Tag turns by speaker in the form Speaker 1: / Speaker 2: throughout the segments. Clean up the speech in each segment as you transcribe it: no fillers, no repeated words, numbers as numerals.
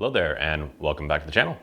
Speaker 1: Hello there and welcome back to the channel.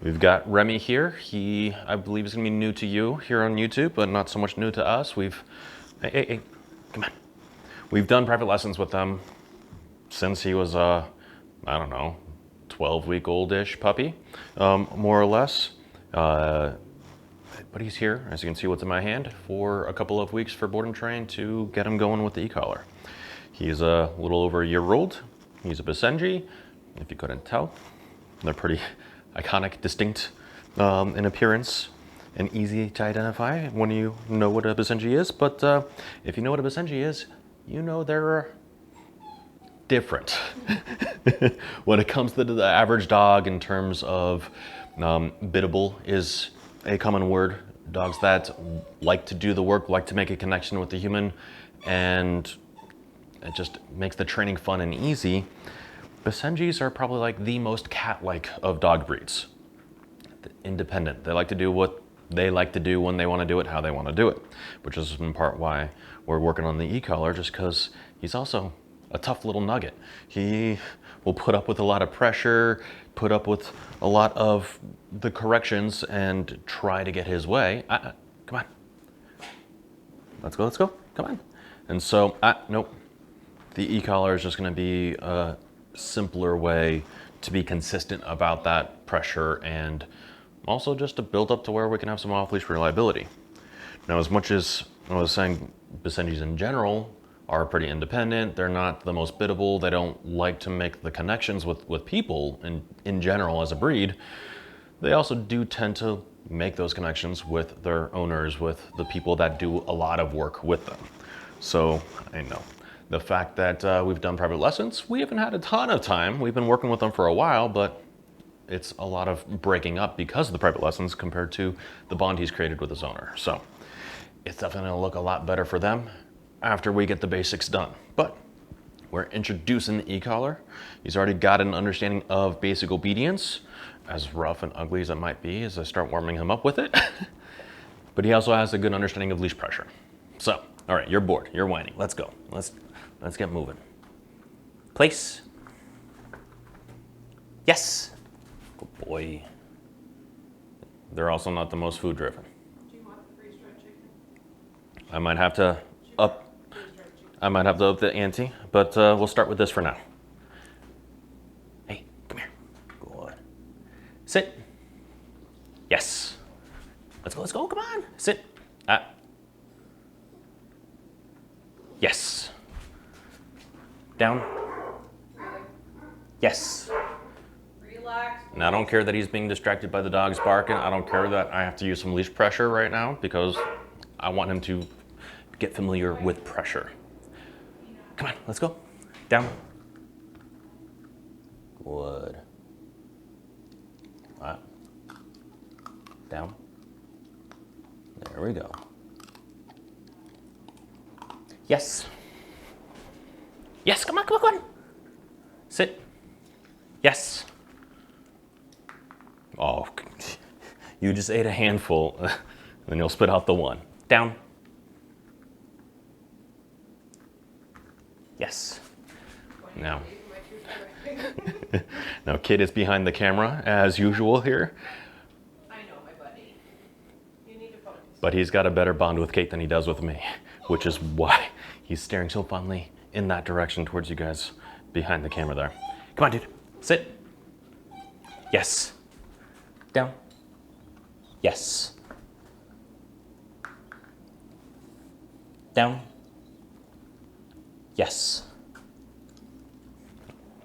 Speaker 1: We've got Remi here. He, I believe, is gonna be new to you here on YouTube, but not so much new to us. Hey, come on. We've done private lessons with him since he was, I don't know, 12-week-old-ish puppy, more or less. But he's here, as you can see what's in my hand, for a couple of weeks for board and train to get him going with the e-collar. He's a little over a year old. He's a Basenji, if you couldn't tell. They're pretty iconic, distinct in appearance, and easy to identify when you know what a Basenji is. But if you know what a Basenji is, you know they're different when it comes to the average dog in terms of biddable is a common word. Dogs that like to do the work, like to make a connection with the human, and it just makes the training fun and easy. Basenjis are probably like the most cat-like of dog breeds. Independent. They like to do what they like to do when they want to do it, how they want to do it, which is in part why we're working on the e-collar, just because he's also a tough little nugget. He will put up with a lot of pressure, put up with a lot of the corrections, and try to get his way. Come on. Let's go, come on. And so, nope. The e-collar is just gonna be a simpler way to be consistent about that pressure and also just to build up to where we can have some off-leash reliability. Now, as much as I was saying, Basenjis in general are pretty independent. They're not the most biddable. They don't like to make the connections with people in general as a breed. They also do tend to make those connections with their owners, with the people that do a lot of work with them. So I know the fact that we've done private lessons, we haven't had a ton of time. We've been working with them for a while, but it's a lot of breaking up because of the private lessons compared to the bond he's created with his owner. So it's definitely gonna look a lot better for them after we get the basics done. But we're introducing the e-collar. He's already got an understanding of basic obedience, as rough and ugly as it might be as I start warming him up with it. But he also has a good understanding of leash pressure. So, all right, you're bored, you're whining. Let's go. Let's get moving. Place. Yes. Good boy. They're also not the most food driven.
Speaker 2: Do you want the freeze-dried chicken?
Speaker 1: I might have to up the ante, but we'll start with this for now. Hey, come here. Good. Sit. Yes. Let's go, come on. Sit. Yes. Down. Yes.
Speaker 2: Relax.
Speaker 1: And I don't care that he's being distracted by the dogs barking. I don't care that I have to use some leash pressure right now because I want him to get familiar with pressure. Come on, let's go. Down. Good. Down. There we go. Yes. Yes, come on. Sit. Yes. Oh, you just ate a handful, then you'll spit out the one. Down. Yes. Now, now Kid is behind the camera as usual here.
Speaker 2: I know, my buddy. You need to focus.
Speaker 1: But he's got a better bond with Kate than he does with me, which is why he's staring so fondly in that direction towards you guys behind the camera there. Come on, dude. Sit. Yes. Down. Yes. Down. Yes.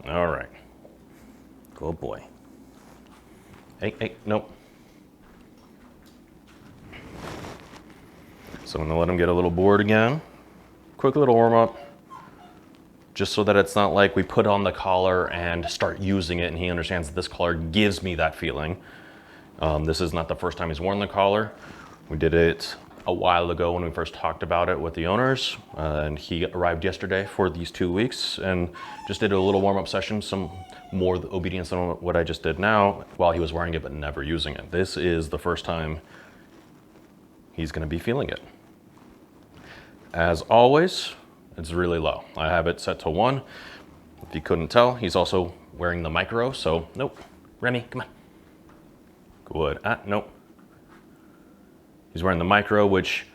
Speaker 1: All right. Good boy. Hey, nope. So I'm gonna let him get a little bored again. Quick little warm up, just so that it's not like we put on the collar and start using it and he understands that this collar gives me that feeling. This is not the first time he's worn the collar. We did it a while ago when we first talked about it with the owners, and he arrived yesterday for these 2 weeks and just did a little warm-up session, some more obedience than what I just did now while he was wearing it but never using it. This is the first time he's gonna be feeling it. As always, it's really low. I have it set to 1. If you couldn't tell, he's also wearing the micro, so nope. Remi, come on. Good. Nope. He's wearing the micro, which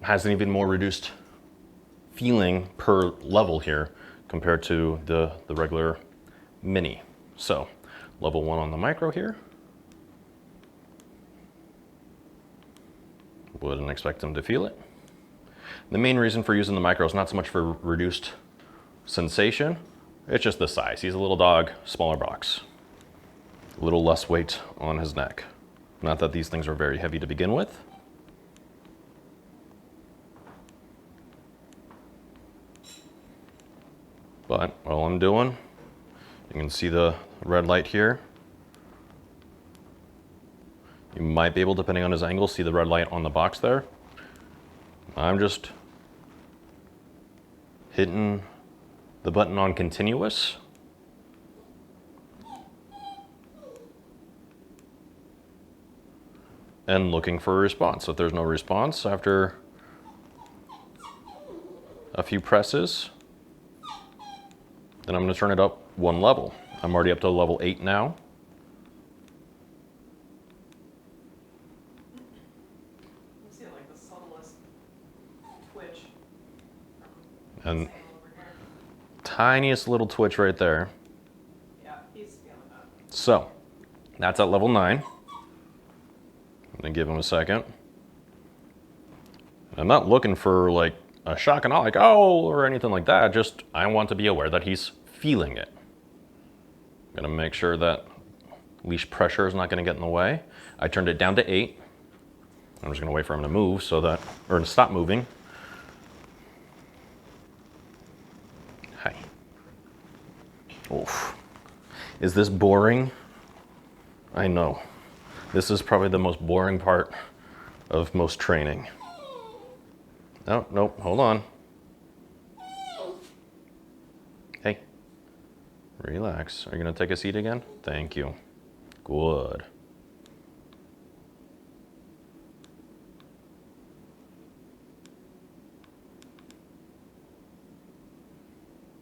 Speaker 1: has an even more reduced feeling per level here compared to the regular mini. So level 1 on the micro here. Wouldn't expect him to feel it. The main reason for using the micro is not so much for reduced sensation, it's just the size. He's a little dog, smaller box. A little less weight on his neck. Not that these things are very heavy to begin with. But all I'm doing, you can see the red light here. You might be able, depending on his angle, see the red light on the box there. I'm just hitting the button on continuous. And looking for a response. So if there's no response after a few presses, then I'm going to turn it up 1 level. I'm already up to level 8 now.
Speaker 2: You see like the subtlest twitch.
Speaker 1: And tiniest little twitch right there.
Speaker 2: Yeah, he's feeling that.
Speaker 1: So that's at level 9. I'm going to give him a second. I'm not looking for like a shock and awe, like, oh, or anything like that. Just, I want to be aware that he's feeling it. I'm gonna make sure that leash pressure is not gonna get in the way. I turned it down to 8. I'm just gonna wait for him to move so that, or to stop moving. Hi. Oof. Is this boring? I know. This is probably the most boring part of most training. Oh, nope, hold on. Hey, relax. Are you gonna take a seat again? Thank you. Good.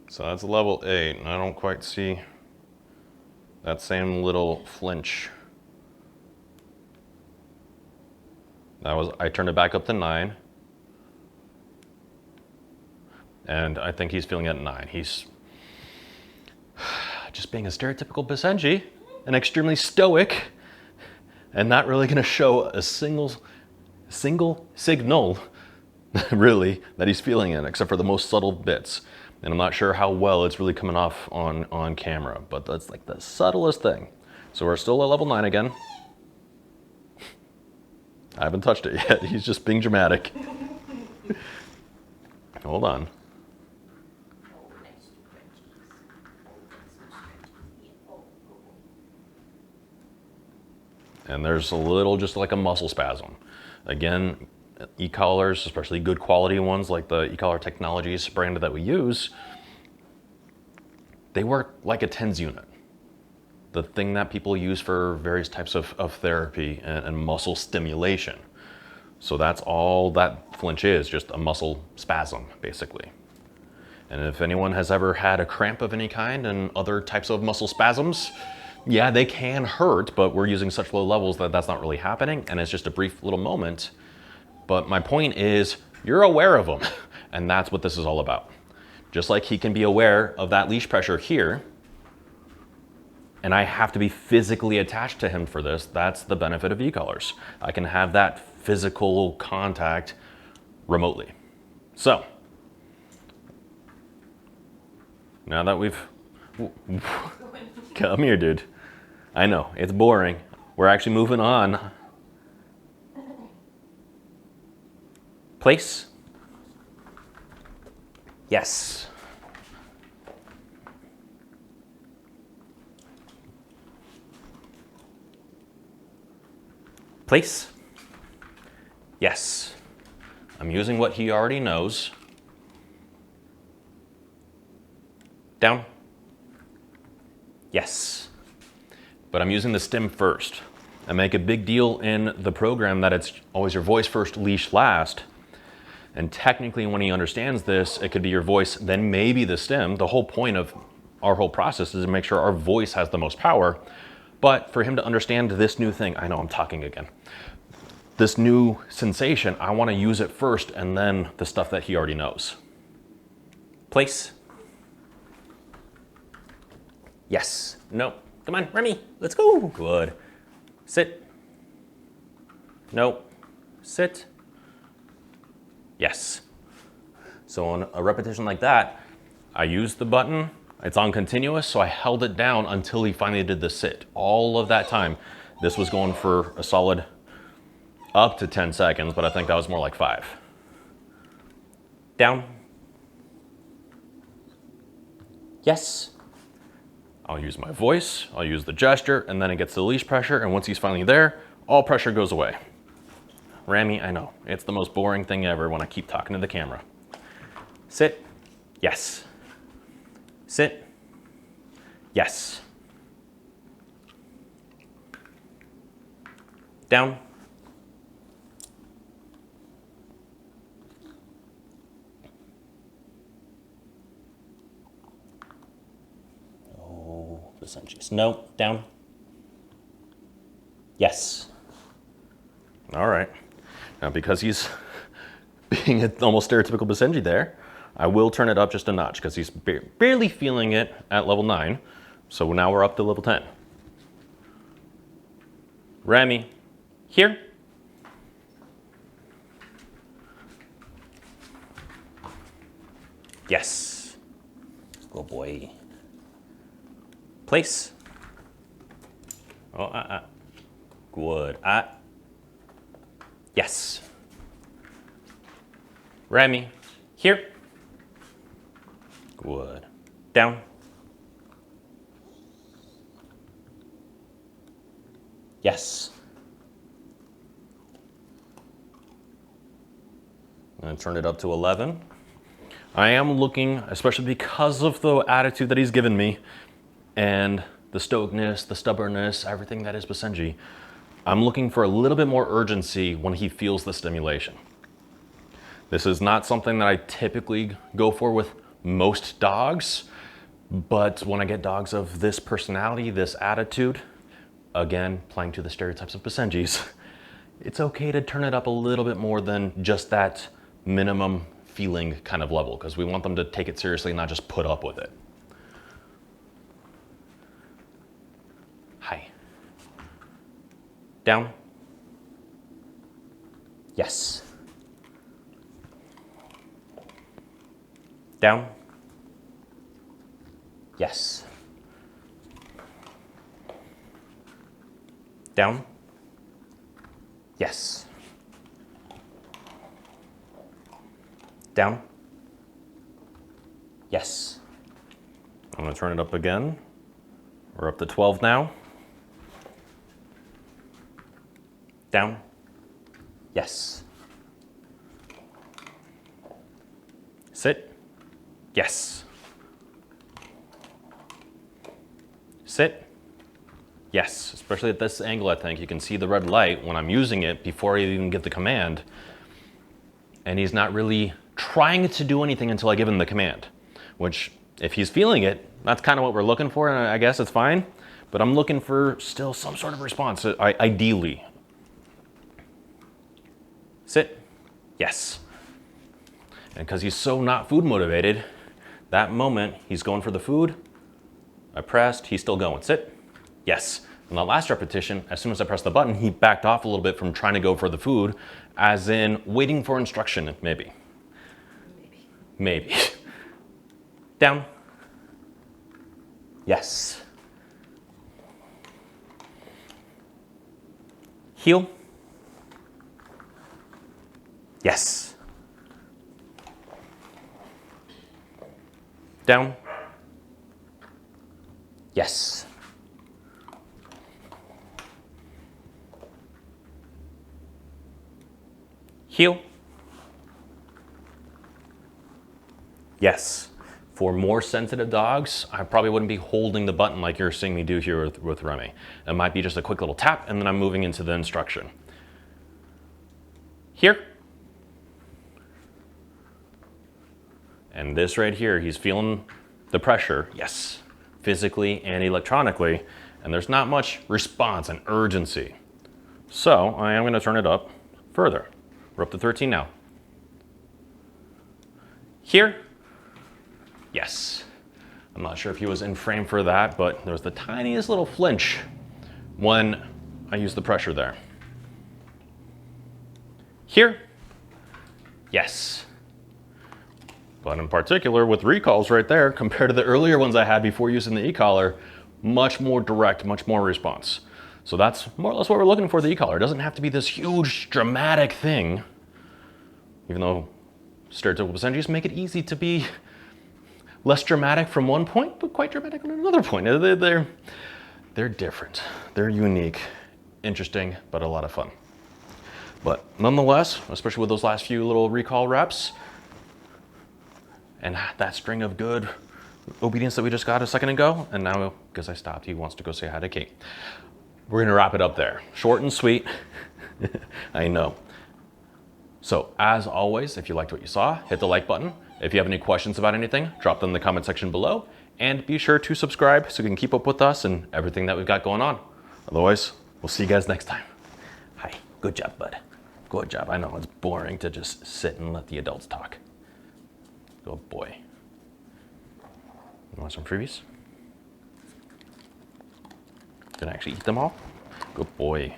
Speaker 1: So that's level 8, and I don't quite see that same little flinch. I turned it back up to 9. And I think he's feeling it at 9. He's just being a stereotypical Basenji and extremely stoic and not really going to show a single signal, really, that he's feeling it, except for the most subtle bits. And I'm not sure how well it's really coming off on camera, but that's like the subtlest thing. So we're still at level 9 again. I haven't touched it yet. He's just being dramatic. Hold on. And there's a little, just like a muscle spasm. Again, e-collars, especially good quality ones like the e-collar Technologies brand that we use, they work like a TENS unit. The thing that people use for various types of therapy and muscle stimulation. So that's all that flinch is, just a muscle spasm, basically. And if anyone has ever had a cramp of any kind and other types of muscle spasms, yeah, they can hurt, but we're using such low levels that that's not really happening, and it's just a brief little moment. But my point is, you're aware of them, and that's what this is all about. Just like he can be aware of that leash pressure here, and I have to be physically attached to him for this. That's the benefit of e-collars. I can have that physical contact remotely. So, now that we've... Come here, dude. I know, it's boring. We're actually moving on. Place. Yes. Place. Yes. I'm using what he already knows. Down. Yes. But I'm using the stim first. I make a big deal in the program that it's always your voice first, leash last. And technically when he understands this, it could be your voice, then maybe the stim. The whole point of our whole process is to make sure our voice has the most power. But for him to understand this new thing, I know I'm talking again, this new sensation, I want to use it first and then the stuff that he already knows. Place. Yes. No. Come on, Remi, let's go. Good. Sit. No. Sit. Yes. So on a repetition like that, I used the button, it's on continuous, so I held it down until he finally did the sit. All of that time, this was going for a solid up to 10 seconds, but I think that was more like 5. Down. Yes. I'll use my voice, I'll use the gesture, and then it gets the leash pressure, and once he's finally there, all pressure goes away. Remi, I know, it's the most boring thing ever when I keep talking to the camera. Sit. Yes. Sit. Yes. Down. Oh, Basenji's. No, down. Yes. All right. Now, because he's being an almost stereotypical Basenji there, I will turn it up just a notch because he's barely feeling it at level 9. So now we're up to level 10. Remi, here. Yes. Good boy. Place. Oh, Good. Yes. Remi, here. Good. Down. Yes. And turn it up to 11. I am looking, especially because of the attitude that he's given me and the stoicness, the stubbornness, everything that is Basenji, I'm looking for a little bit more urgency when he feels the stimulation. This is not something that I typically go for with most dogs, but when I get dogs of this personality, this attitude, again, playing to the stereotypes of Basenjis, it's okay to turn it up a little bit more than just that minimum feeling kind of level, because we want them to take it seriously, not just put up with it. Hi. Down. Yes. Down. Yes. Down. Yes. Down. Yes. I'm going to turn it up again. We're up to 12 now. Down. Yes. Sit. Yes. Sit. Yes, especially at this angle, I think. You can see the red light when I'm using it before I even get the command. And he's not really trying to do anything until I give him the command, which if he's feeling it, that's kind of what we're looking for, and I guess it's fine. But I'm looking for still some sort of response, ideally. Sit. Yes. And because he's so not food motivated, that moment he's going for the food. I pressed, he's still going. Sit. Yes. And the last repetition, as soon as I pressed the button, he backed off a little bit from trying to go for the food, as in waiting for instruction, maybe. Maybe. Down. Yes. Heel. Yes. Down. Yes. Heel. Yes. For more sensitive dogs, I probably wouldn't be holding the button like you're seeing me do here with Remi. It might be just a quick little tap and then I'm moving into the instruction. Here. And this right here, he's feeling the pressure. Yes. physically and electronically, and there's not much response and urgency. So I am going to turn it up further. We're up to 13 now. Here, yes. I'm not sure if he was in frame for that, but there was the tiniest little flinch when I used the pressure there. Here, yes. But in particular, with recalls right there, compared to the earlier ones I had before using the e-collar, much more direct, much more response. So that's more or less what we're looking for the e-collar. It doesn't have to be this huge, dramatic thing, even though stereotypical percentages make it easy to be less dramatic from one point, but quite dramatic on another point. They're different. They're unique, interesting, but a lot of fun. But nonetheless, especially with those last few little recall reps, and that string of good obedience that we just got a second ago, and now, because I stopped, he wants to go say hi to Kate. We're gonna wrap it up there. Short and sweet, I know. So as always, if you liked what you saw, hit the like button. If you have any questions about anything, drop them in the comment section below, and be sure to subscribe so you can keep up with us and everything that we've got going on. Otherwise, we'll see you guys next time. Hi, good job, bud. Good job. I know it's boring to just sit and let the adults talk. Good boy. You want some freebies? Did I actually eat them all? Good boy.